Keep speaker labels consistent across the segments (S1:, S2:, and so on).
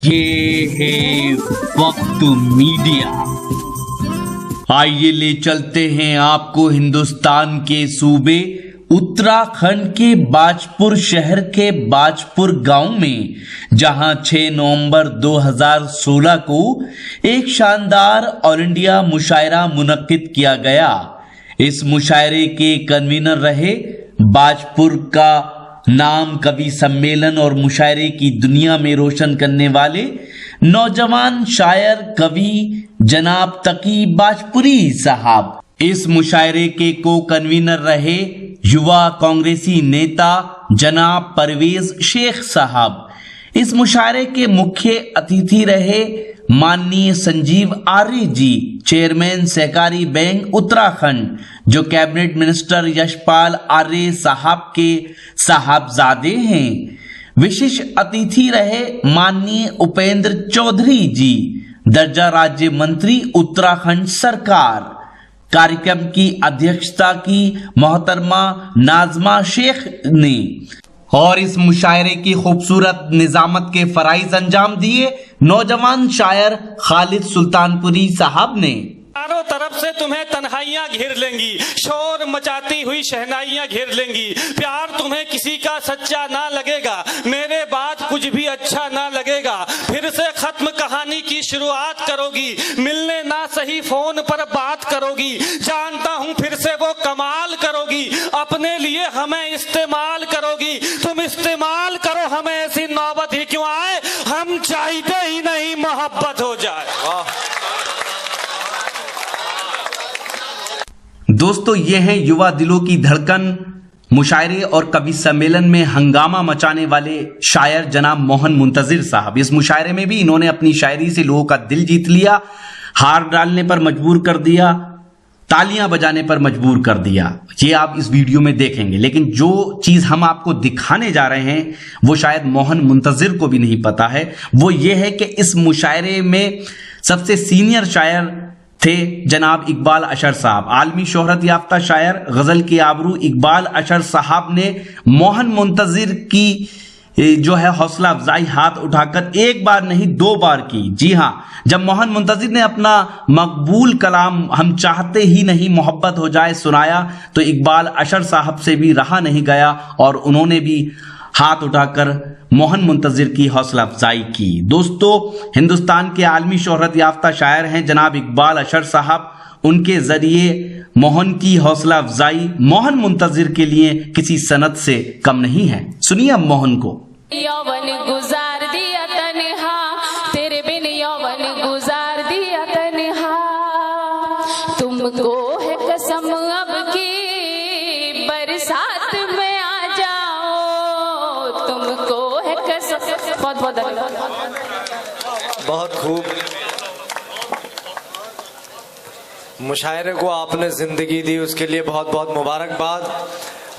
S1: ये है वक्त मीडिया। आइए ले चलते हैं आपको हिंदुस्तान के सूबे उत्तराखंड के बाजपुर शहर के बाजपुर गांव में, जहां 6 नवंबर 2016 को एक शानदार ऑल इंडिया मुशायरा मुनक्किद किया गया। इस मुशायरे के कन्वीनर रहे बाजपुर का नाम कवि सम्मेलन और मुशायरे की दुनिया में रोशन करने वाले नौजवान शायर कवि जनाब तकी बाजपुरी साहब। इस मुशायरे के को कन्वीनर रहे युवा कांग्रेसी नेता जनाब परवेज शेख साहब। इस मुशायरे के मुख्य अतिथि रहे माननीय संजीव आर्य जी, चेयरमैन सहकारी बैंक उत्तराखंड, जो कैबिनेट मिनिस्टर यशपाल आर्य साहब के साहबजादे हैं। विशिष्ट अतिथि रहे माननीय उपेंद्र चौधरी जी, दर्जा राज्य मंत्री उत्तराखंड सरकार। कार्यक्रम की अध्यक्षता की मोहतरमा नाजमा शेख ने और इस मुशायरे की खूबसूरत निजामत के फराइज अंजाम दिए नौजवान शायर खालिद सुल्तानपुरी साहब ने।
S2: चारों तरफ से तुम्हें तन्हाइयां घेर लेंगी, शोर मचाती हुई शहनाइयां घेर लेंगी। प्यार तुम्हें किसी का सच्चा ना लगेगा, मेरे बाद कुछ भी अच्छा ना लगेगा। फिर से खत्म कहानी की शुरुआत करोगी, मिलने ना सही फोन पर बात करोगी। जानता हूं फिर से वो कमाल करोगी, अपने लिए हमें इस्तेमाल करोगी। तुम इस्तेमाल करो हमें, ऐसी नौबत ही क्यों आए, हम चाहते ही नहीं मोहब्बत हो जाए।
S1: दोस्तों, ये हैं युवा दिलों की धड़कन मुशायरे और कवि सम्मेलन में हंगामा मचाने वाले शायर जनाब मोहन मुंतजिर साहब। इस मुशायरे में भी इन्होंने अपनी शायरी से लोगों का दिल जीत लिया, हार डालने पर मजबूर कर दिया, तालियां बजाने पर मजबूर कर दिया। ये आप इस वीडियो में देखेंगे। लेकिन जो चीज हम आपको दिखाने जा रहे हैं वो शायद मोहन मुंतजिर को भी नहीं पता है। वो ये है कि इस मुशायरे में सबसे सीनियर शायर थे जनाब इकबाल अशर साहब। आलमी शोहरत याफ्ता शायर गजल के आबरू इकबाल अशर साहब ने मोहन मुंतजिर की जो है हौसला अफजाई हाथ उठाकर एक बार नहीं 2 बार की। जी हां, जब मोहन मुंतजिर ने अपना मकबूल कलाम हम चाहते ही नहीं मोहब्बत हो जाए सुनाया तो इकबाल अशर साहब से भी रहा नहीं गया और उन्होंने भी हाथ उठाकर मोहन मुंतजिर की हौसला अफजाई की। दोस्तों, हिंदुस्तान के आलमी शोहरत याफ्ता शायर हैं जनाब इकबाल अशर साहब। उनके जरिए मोहन की हौसला अफजाई मोहन मुंतजिर के लिए किसी सनत से कम नहीं है। सुनिए अब मोहन को।
S3: यौवन गुजार दिया तन्हा, तेरे बिन यौवन गुजार दिया तन्हा। तुमको है कसम अब की बरसात में आ जाओ, तुमको है कसम। बहुत बहुत
S4: बहुत खूब। मुशायरे को आपने जिंदगी दी, उसके लिए बहुत बहुत मुबारकबाद।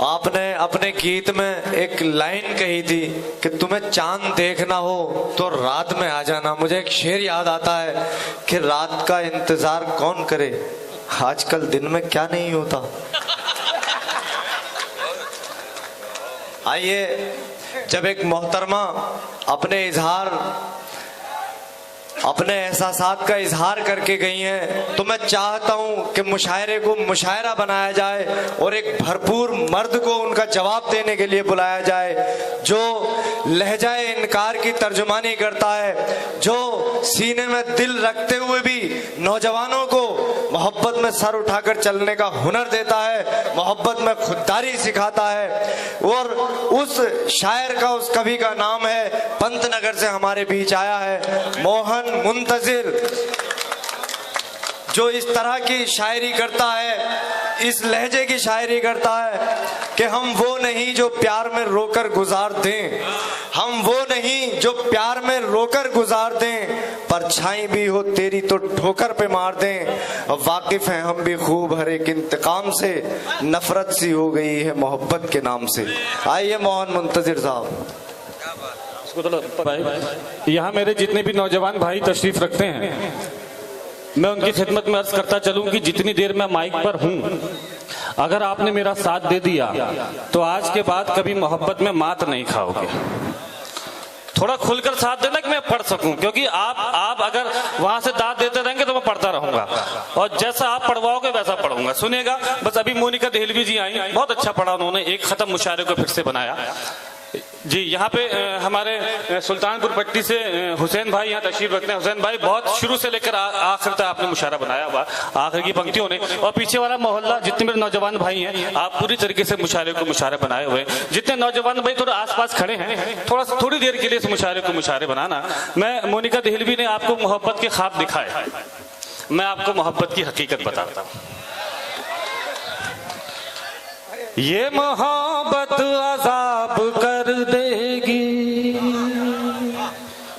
S4: आपने अपने गीत में एक लाइन कही थी कि तुम्हें चांद देखना हो तो रात में आ जाना। मुझे एक शेर याद आता है कि रात का इंतजार कौन करे, आजकल दिन में क्या नहीं होता। आइए, जब एक मोहतरमा अपने एहसासात का इजहार करके गई हैं तो मैं चाहता हूं कि मुशायरे को मुशायरा बनाया जाए और एक भरपूर मर्द को उनका जवाब देने के लिए बुलाया जाए, जो लहजाए इनकार की तर्जुमानी करता है, जो सीने में दिल रखते हुए भी नौजवानों को मोहब्बत में सर उठाकर चलने का हुनर देता है, मोहब्बत में खुददारी सिखाता है। और उस शायर का, उस कवि का नाम है, पंतनगर से हमारे बीच आया है मोहन मुंतजिर, जो इस तरह की शायरी करता है, इस लहजे की शायरी करता है कि हम वो नहीं जो प्यार में रोकर गुजार दें, हम वो नहीं जो प्यार में रोकर गुजार दें, परछाई भी हो तेरी तो ठोकर पे मार दें। वाकिफ हैं हम भी खूब हर एक इंतकाम से, नफरत सी हो गई है मोहब्बत के नाम से। आइए मोहन मुंतजिर साहब।
S2: यहाँ मेरे जितने भी नौजवान भाई तशरीफ रखते हैं, मैं उनकी खिदमत में अर्ज करता चलूं कि जितनी देर मैं माइक पर हूं, अगर आपने मेरा साथ दे दिया तो आज के बाद कभी मोहब्बत में मात नहीं खाओगे। थोड़ा खुलकर साथ देना कि मैं पढ़ सकूं, क्योंकि आप अगर वहां से दाद देते रहेंगे तो मैं पढ़ता रहूंगा, और जैसा आप पढ़वाओगे वैसा पढ़ूंगा। सुनिएगा, बस अभी मोनिका देहलवी जी आई, बहुत अच्छा पढ़ा उन्होंने, एक खत्म मुशायरे को फिर से बनाया जी। यहाँ पे हमारे सुल्तानपुर पट्टी से हुसैन भाई यहाँ तशरीफ रखते हैं। हुसैन भाई बहुत शुरू से लेकर आखिर तक आपने मुशायरा बनाया हुआ, आखिर की पंक्तियों ने, और पीछे वाला मोहल्ला जितने मेरे नौजवान भाई हैं, आप पूरी तरीके से मुशायरे को मुशायरे बनाए हुए। जितने नौजवान भाई थोड़ा आसपास खड़े हैं, थोड़ी देर के लिए इस मुशायरे को मुशायरे बनाना। मैं मोनिका देहलवी ने आपको मोहब्बत के ख्वाब दिखाए, मैं आपको मोहब्बत की हकीकत बताता हूँ। ये मोहब्बत अजाब कर देगी,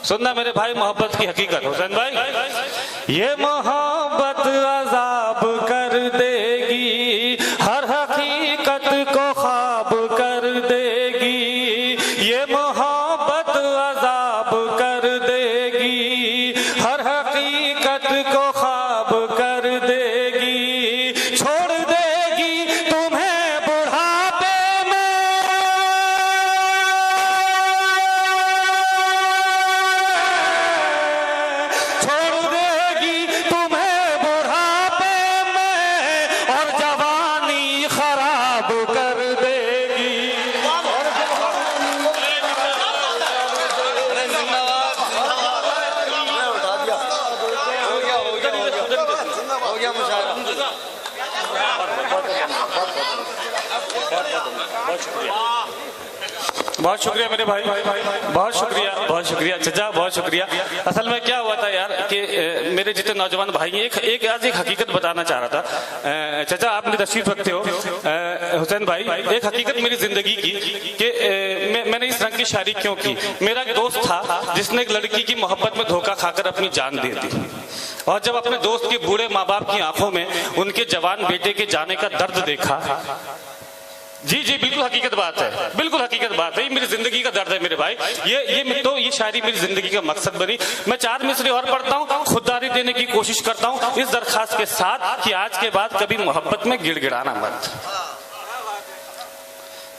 S2: सुनना मेरे भाई मोहब्बत की हकीकत हुसैन भाई, ये मोहब्बत अजाब कर देगी, हर हकीकत को ख्वाब कर देगी, ये मोहब्बत अजाब कर देगी, हर हकीकत को ख्वाब कर देगी, छोड़ देगी तुम्हें बहुत शुक्रिया मेरे भाई, बहुत शुक्रिया चचा, बहुत शुक्रिया। असल में क्या हुआ था यार कि मेरे जितने नौजवान भाई हैं, आज एक हकीकत बताना चाह रहा था। चचा आप मेरी तशरीफ रखते हो, हुसैन भाई, एक हकीकत मेरी जिंदगी की कि मैंने इस रंग की शायरी क्यों की। मेरा एक दोस्त था जिसने एक लड़की की मोहब्बत में धोखा खाकर अपनी जान दे दी, और जब अपने दोस्त के बूढ़े माँ बाप की आंखों में उनके जवान बेटे के जाने का दर्द देखा, जी बिल्कुल हकीकत बात है, बिल्कुल हकीकत बात है, ये मेरी जिंदगी का दर्द है मेरे भाई। ये शायरी मेरी जिंदगी का मकसद बनी। मैं 4 मिसरे और पढ़ता हूँ, खुददारी देने की कोशिश करता हूँ, इस दरखास्त के साथ कि आज के बाद कभी मोहब्बत में गिड़गिड़ाना मत।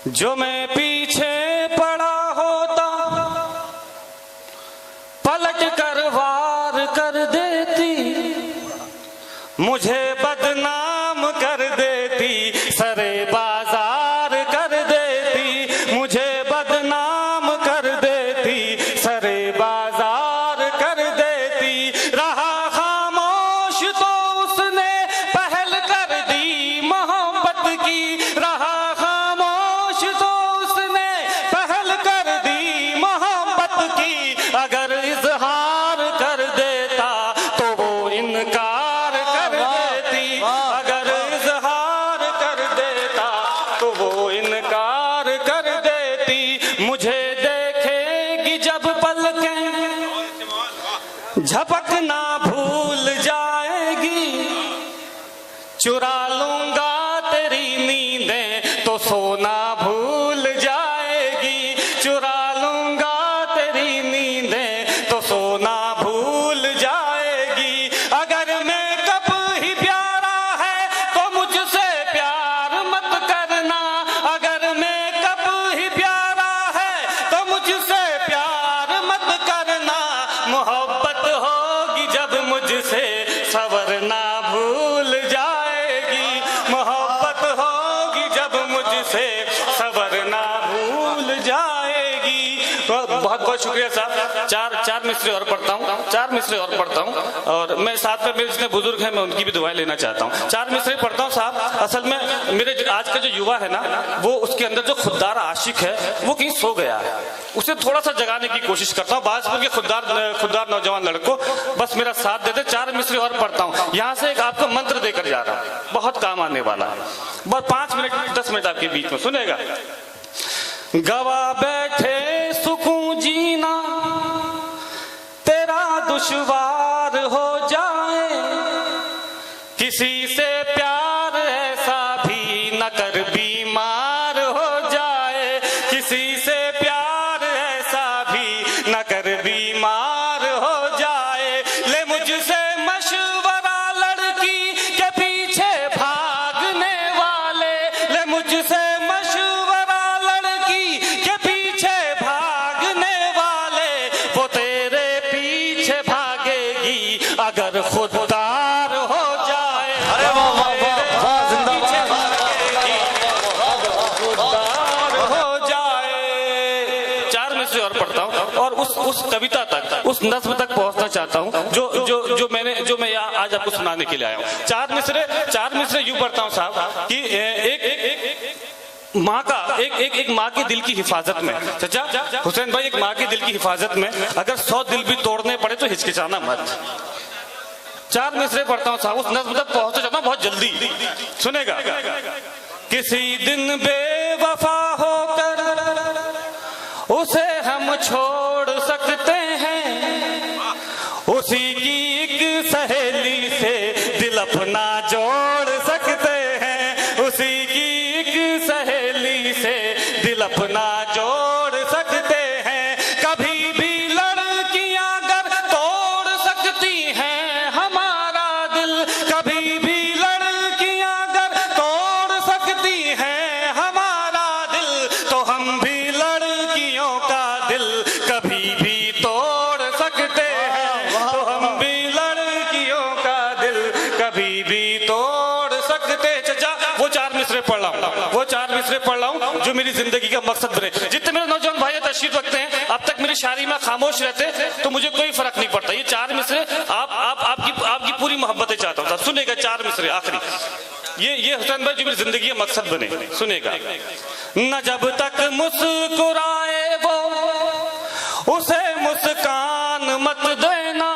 S2: जो मैं पीछे पड़ा होता पलट कर वार कर देती, मुझे बदनाम कर देती, सरे बाजार कर देती, मुझे बदनाम कर देती, सरे बाजार कर देती। रहा खामोश तो उसने पहल कर दी मोहब्बत की, रहा खामोश तो उसने पहल कर दी मोहब्बत की। अगर इजहार कर देता तो वो इनकार कर देती, अगर इजहार कर देता तो वो इनकार कर देती। मुझे देखेगी जब पलकें झपकना भूल जाएगी, चुरा लूंगा तेरी नींदें तो सोना भूल जाएगी, चुरा लूंगा तेरी नींदें तो सोना भूल जाएगी। अगर मेकअप ही प्यारा है तो मुझसे प्यार मत करना, अगर मेकअप ही प्यारा है तो मुझसे प्यार मत करना। मोहब्बत होगी जब मुझसे सवरना भूल जाएगी, मोहब्बत होगी जब मुझसे सवरना भूल जाएगी। तो बहुत बहुत शुक्रिया साहब। चार मिसरे और पढ़ता हूँ, 4 मिसरे और पढ़ता हूँ, और मैं साथ में मेरे जितने बुजुर्ग हैं मैं उनकी भी दुआएं लेना चाहता हूँ। 4 मिसरे पढ़ता हूँ साहब। असल में मेरे आज का जो युवा है ना, वो उसके अंदर जो खुददार आशिक है वो कहीं सो गया है, उसे थोड़ा सा जगाने की कोशिश करता हूँ। बाजपुर के खुददार नौजवान लड़कों, बस मेरा साथ देते। 4 मिसरे और पढ़ता हूँ। यहाँ से एक आपको मंत्र देकर जा रहा हूँ, बहुत काम आने वाला है। बस 5 मिनट 10 मिनट आपके बीच में सुनेगा। गवा बैठे सुकून जीना तेरा दुश्वार हो जाए, किसी से प्यार ऐसा भी न कर बीमार हो जाए, किसी से प्यार ऐसा भी न कर बीमार हो जाए। ले मुझसे मशवरा लड़की के पीछे भागने वाले, ले मुझसे मशवरा लड़की के पीछे भागने वाले, अगर खुददार हो जाए,
S4: अरे वाह वाह वाह वाह, जिंदाबाद।
S2: खुददार हो जाए। 4 में से और पढ़ता हूँ और उस कविता तक, उस नज्म तक पहुंचना चाहता हूँ जो मैं आज आपको सुनाने के लिए आया हूँ। 4 मिसरे यूं पढ़ता हूँ साहब कि एक माँ का एक माँ के दिल की हिफाजत में, चाचा हुसैन भाई, एक माँ के दिल की हिफाजत में अगर 100 दिल भी तोड़ने पड़े तो हिचकिचाना मत। 4 मिसरे पढ़ता हूँ साहब, उस नज्म तक पहुंचना चाहता हूँ बहुत जल्दी, सुनेगा। किसी दिन बेवफा होकर उसे हम छोड़ सकते हैं, उसी की एक सहेली से दिल अपना जोड़ सकते हैं, उसी की एक सहेली से दिल अपना जोड़ सकते हैं। कभी भी लड़कियां अगर तोड़ सकती हैं हमारा दिल, कभी भी लड़कियां अगर तोड़ सकती हैं हमारा दिल, तो हम भी लड़कियों का दिल कभी भी तोड़ सकते हैं, तो हम भी लड़कियों का दिल कभी भी तोड़ सकते। चाचा वो 4 मिसरे पढ़ रहा हूँ, वो 4 मिसरे पढ़ रहा हूँ जो मेरी जिंदगी का मकसद बने। जितने मेरे नौजवान भाई तशरीफ रखते हैं, अब तक मेरी शायरी में खामोश रहते तो मुझे कोई फर्क नहीं पड़ता। ये 4 मिसरे आपकी पूरी मोहब्बतें चाहता हूँ। सुनेगा 4 मिसरे आखिरी, ये हुसैन भाई जो मेरी जिंदगी का मकसद बने, सुनेगा। न जब तक मुस्कुराए वो उसे मुस्कान मत देना,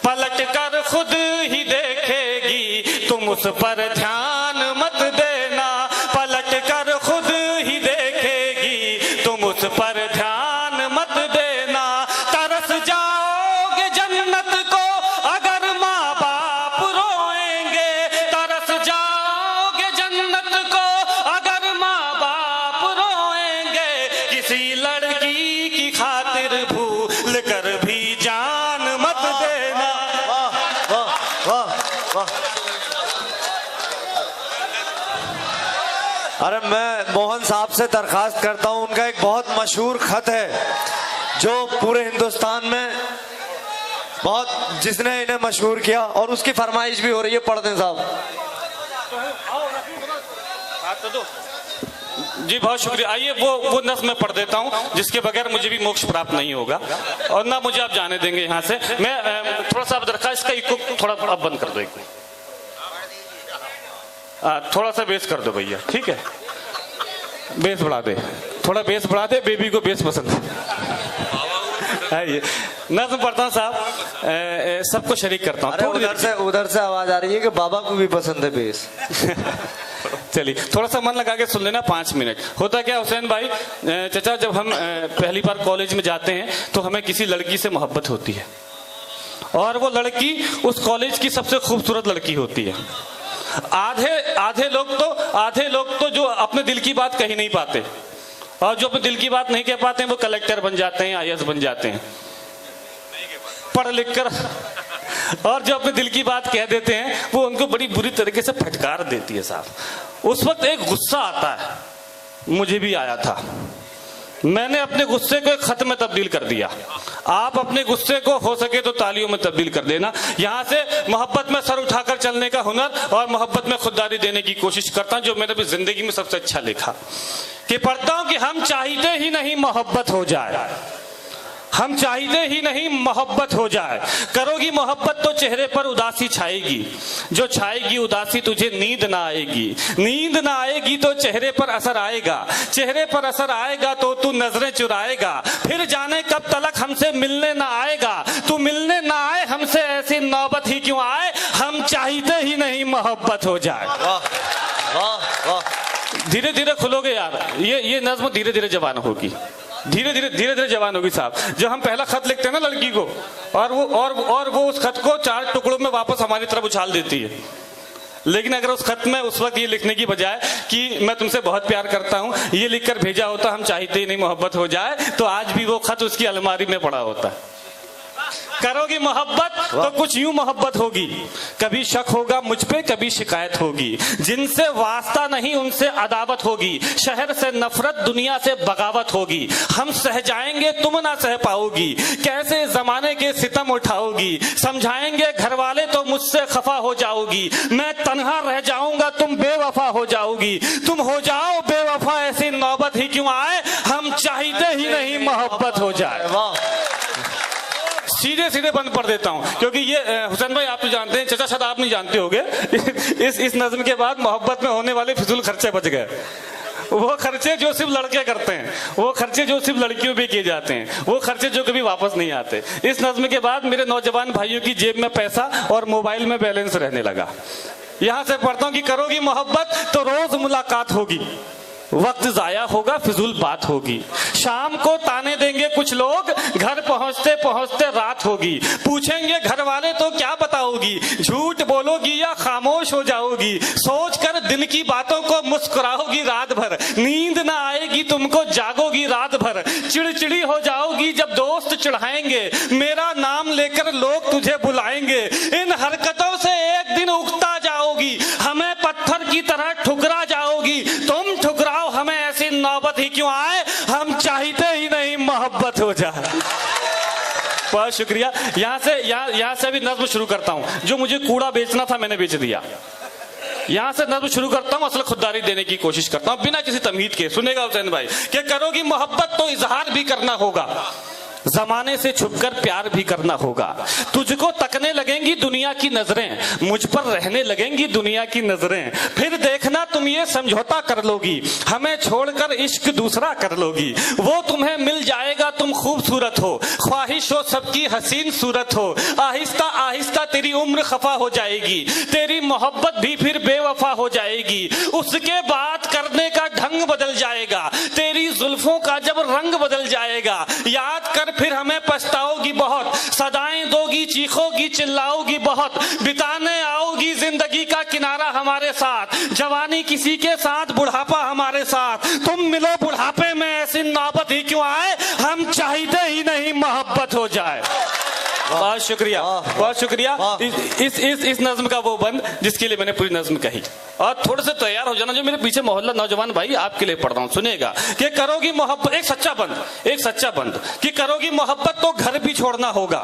S2: पलट कर खुद ही देखेगी तुम उस पर ध्यान मत देना, पलट कर खुद ही देखेगी तुम उस पर ध्यान मत देना। तरस जाओगे जन्नत को अगर माँ बाप रोएंगे, तरस जाओगे जन्नत को अगर माँ बाप रोएंगे, किसी लड़की की खातिर भूल कर भी जान मत देना।
S4: वाह वाह वाह वाह। अरे मैं मोहन साहब से दरखास्त करता हूं, उनका एक बहुत मशहूर खत है जो पूरे हिंदुस्तान में बहुत, जिसने इन्हें मशहूर किया, और उसकी फरमाइश भी हो रही है, पढ़ दें साहब।
S2: जी बहुत शुक्रिया। आइए वो नस्म मैं पढ़ देता हूँ जिसके बगैर मुझे भी मोक्ष प्राप्त नहीं होगा और ना मुझे आप जाने देंगे यहाँ से। मैं थोड़ा सा दरखास्त, इसका इको थोड़ा अब बंद कर दो, इको थोड़ा सा बेस कर दो भैया, ठीक है, बेस बढ़ा दे, थोड़ा बेस बढ़ा दे, बेबी को बेस पसंद है। ये नज्म पढ़ता हूँ साहब, सबको शरीक करता हूँ।
S4: उधर से आवाज आ रही है कि बाबा को भी पसंद है बेस।
S2: चलिए थोड़ा सा मन लगा के सुन लेना, 5 मिनट। होता क्या हुसैन भाई, चाचा, जब हम पहली बार कॉलेज में जाते हैं तो हमें किसी लड़की से मोहब्बत होती है और वो लड़की उस कॉलेज की सबसे खूबसूरत लड़की होती है। आधे लोग तो जो अपने दिल की बात कह ही नहीं पाते, और जो अपने दिल की बात नहीं कह पाते हैं वो कलेक्टर बन जाते हैं, IAS बन जाते हैं पढ़ लिख कर, और जो अपने दिल की बात कह देते हैं वो उनको बड़ी बुरी तरीके से फटकार देती है साहब। उस वक्त एक गुस्सा आता है, मुझे भी आया था, मैंने अपने गुस्से को एक खत में तब्दील कर दिया। आप अपने गुस्से को हो सके तो तालियों में तब्दील कर देना। यहाँ से मोहब्बत में सर उठाकर चलने का हुनर और मोहब्बत में खुददारी देने की कोशिश करता हूँ, जो मैंने अपनी जिंदगी में सबसे अच्छा लिखा कि पढ़ता हूँ कि हम चाहते ही नहीं मोहब्बत हो जाए, हम चाहते ही नहीं मोहब्बत हो जाए। करोगी मोहब्बत तो चेहरे पर उदासी छाएगी, जो छाएगी उदासी तुझे नींद ना आएगी, नींद ना आएगी तो चेहरे पर असर आएगा, चेहरे पर असर आएगा तो तू नजरें चुराएगा, फिर जाने कब तलक हमसे मिलने ना आएगा, तू मिलने ना आए हमसे ऐसी नौबत ही क्यों आए, हम चाहते ही नहीं मोहब्बत हो जाए।
S4: वाह वाह वाह।
S2: धीरे धीरे खुलोगे यार, ये नज्म धीरे धीरे जवान होगी, धीरे धीरे जवान होगी साहब। जब हम पहला खत लिखते हैं ना लड़की को, और वो उस खत को 4 टुकड़ों में वापस हमारी तरफ उछाल देती है, लेकिन अगर उस खत में उस वक्त ये लिखने की बजाय कि मैं तुमसे बहुत प्यार करता हूँ ये लिखकर भेजा होता, हम चाहते ही नहीं मोहब्बत हो जाए, तो आज भी वो खत उसकी अलमारी में पड़ा होता। करोगी मोहब्बत तो कुछ यूं मोहब्बत होगी, कभी शक होगा मुझ पे, कभी शिकायत होगी। जिनसे वास्ता नहीं उनसे अदावत होगी। शहर से नफरत, दुनिया से बगावत होगी। हम सह जाएंगे तुम ना सह पाओगी। कैसे जमाने के सितम उठाओगी। समझाएंगे घर वाले तो मुझसे खफा हो जाओगी। मैं तन्हा रह जाऊंगा तुम बेवफा हो जाओगी। तुम हो जाओ बेवफा ऐसी नौबत ही क्यों आए। हम चाहते ही नहीं मोहब्बत हो जाए। सीधे सीधे बंद पढ़ देता हूं, क्योंकि ये हुसैन भाई आप तो जानते हैं, चाचा शायद आप नहीं जानते होंगे। इस नज्म के बाद मोहब्बत में होने वाले फिजूल खर्चे बच गए। वो खर्चे जो सिर्फ लड़के करते हैं, वो खर्चे जो सिर्फ लड़कियों पे किए जाते हैं, वो खर्चे जो कभी वापस नहीं आते। इस नज्म के बाद मेरे नौजवान भाइयों की जेब में पैसा और मोबाइल में बैलेंस रहने लगा। यहां से पढ़ता हूं कि करोगी मोहब्बत तो रोज मुलाकात होगी। वक्त जाया होगा, फिजूल बात होगी। शाम को ताने देंगे कुछ लोग, घर पहुंचते पहुंचते रात होगी। पूछेंगे घर वाले तो क्या बताओगी। झूठ बोलोगी या खामोश हो जाओगी। सोचकर दिन की बातों को मुस्कुराओगी रात भर। नींद ना आएगी तुमको, जागोगी रात भर। चिड़चिड़ी हो जाओगी जब दोस्त चिढ़ाएंगे। मेरा नाम लेकर लोग तुझे बुलाएंगे। इन हरकतों से एक दिन उगता जाओगी। हमें पत्थर की तरह ठुकरा जाओगी। तुम ठुकराओ हमें ऐसी नौबत ही क्यों आए। हम चाहते ही नहीं मोहब्बत हो जाए। बहुत शुक्रिया। यहाँ से भी नज्म शुरू करता हूँ। जो मुझे कूड़ा बेचना था मैंने बेच दिया। यहां से नज्म शुरू करता हूं, असल खुददारी देने की कोशिश करता हूं बिना किसी तमहीद के। सुनेगा हुसैन भाई कि करोगी मोहब्बत तो इजहार भी करना होगा। जमाने से छुपकर प्यार भी करना होगा। तुझको तकने लगेंगी दुनिया की नजरें, मुझ पर रहने लगेंगी दुनिया की नजरें। फिर देखना तुम ये समझौता कर लोगी, हमें छोड़कर इश्क दूसरा कर लोगी। वो तुम्हें मिल जाएगा तुम खूबसूरत हो, ख्वाहिश हो सबकी हसीन सूरत हो। आहिस्ता आहिस्ता तेरी उम्र खफा हो जाएगी, तेरी मोहब्बत भी फिर बेवफा हो जाएगी। उसके बाद करने का ढंग बदल जाएगा, तेरी जुल्फों का जब रंग बदल जाएगा। याद कर फिर हमें पछताओगी बहुत, सदाएं दोगी चीखोगी चिल्लाओगी बहुत। बिताने आओगी जिंदगी का किनारा हमारे साथ, जवानी किसी के साथ बुढ़ापा हमारे साथ। तुम मिलो बुढ़ापे में ऐसी नौबत ही क्यों आए। हम चाहते ही नहीं मोहब्बत हो जाए। बहुत शुक्रिया, बहुत शुक्रिया। इस नज्म का वो बंद जिसके लिए मैंने पूरी नज्म कही। और थोड़े से तैयार हो जाना जो मेरे पीछे मोहल्ला नौजवान भाई आपके लिए पढ़ रहा हूं, सुनेगा कि करोगी मोहब्बत। एक सच्चा बंद कि करोगी मोहब्बत तो घर भी छोड़ना होगा।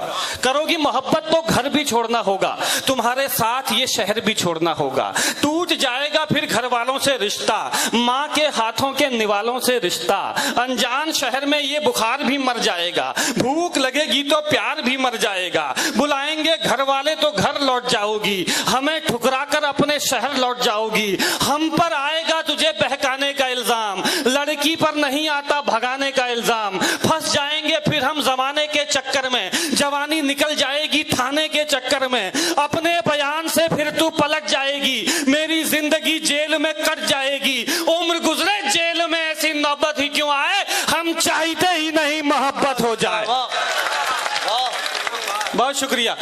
S2: करोगी मोहब्बत तो घर भी छोड़ना होगा, तुम्हारे साथ ये शहर भी छोड़ना होगा। टूट जाएगा फिर घर वालों से रिश्ता, माँ के हाथों के निवालों से रिश्ता। अनजान शहर में ये बुखार भी मर जाएगा, भूख लगेगी तो प्यार भी मर जाएगा। बुलाएंगे घर वाले तो घर लौट जाओगी, हमें ठुकरा कर अपने शहर लौट जाओगी। हम पर आएगा तुझे बहकाने का इल्जाम, लड़की पर नहीं आता भगाने का इल्जाम। फंस जाएंगे फिर हम जमाने के चक्कर में, जवानी निकल जाएगी थाने के चक्कर में। अपने बयान से फिर तू पलट जाएगी, मेरी जिंदगी जेल में कट जाएगी। उम्र गुजरे जेल में ऐसी नौबत ही क्यों आए। हम चाहते ही नहीं मोहब्बत हो जाए। बहुत शुक्रिया।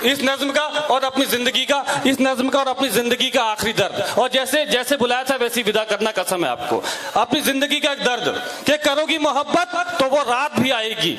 S2: इस नज्म का और अपनी जिंदगी का, इस नज्म का और अपनी जिंदगी का आखिरी दर्द, और जैसे बुलाया था वैसे विदा करना कसम है आपको। अपनी जिंदगी का एक दर्द कि करोगी मोहब्बत तो वो रात भी आएगी,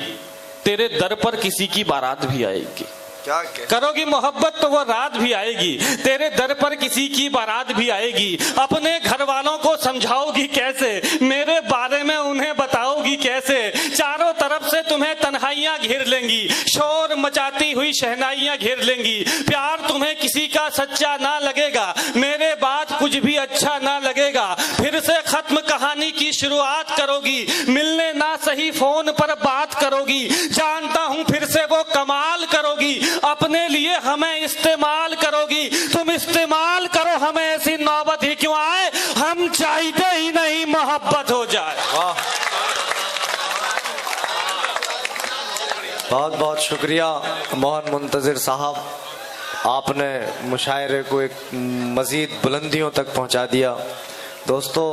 S2: तेरे दर पर किसी की बारात भी आएगी। करोगी मोहब्बत तो वो रात भी आएगी, तेरे दर पर किसी की बारात भी आएगी। अपने घर वालों को समझाओगी कैसे, मेरे बारे में उन्हें बताओगी कैसे। चारों तरफ से तुम्हें तन्हाइयां घेर लेंगी, शोर मचाती हुई शहनाइयां घेर लेंगी। प्यार तुम्हें किसी का सच्चा ना लगेगा, मेरे बाद कुछ भी अच्छा ना लगेगा। फिर से खत्म कहानी की शुरुआत करोगी, मिलने ना सही फोन पर बात करोगी। जानता हूं फिर से वो कमाल करोगी, अपने लिए हमें इस्तेमाल करोगी। तुम इस्तेमाल करो हमें ऐसी नौबत ही क्यों आए। हम चाहते ही नहीं मोहब्बत हो जाए।
S4: बहुत बहुत शुक्रिया मोहन मुंतजिर साहब, आपने मुशायरे को एक मजीद बुलंदियों तक पहुंचा दिया। दोस्तों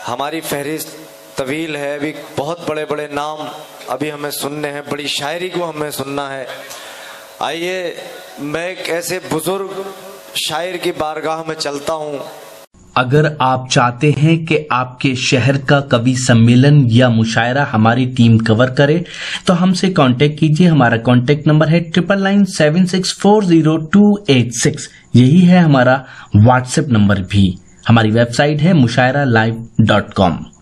S4: हमारी फहरिस्त तवील है, अभी बहुत बड़े बड़े नाम अभी हमें सुनने हैं, बड़ी शायरी को हमें सुनना है। आइए मैं एक ऐसे बुजुर्ग शायर की बारगाह में चलता हूँ
S1: अगर आप चाहते हैं कि आपके शहर का कवि सम्मेलन या मुशायरा हमारी टीम कवर करे तो हमसे कांटेक्ट कीजिए। हमारा कांटेक्ट नंबर है 9997640286। यही है हमारा व्हाट्सएप नंबर भी। हमारी वेबसाइट है mushairalive.com।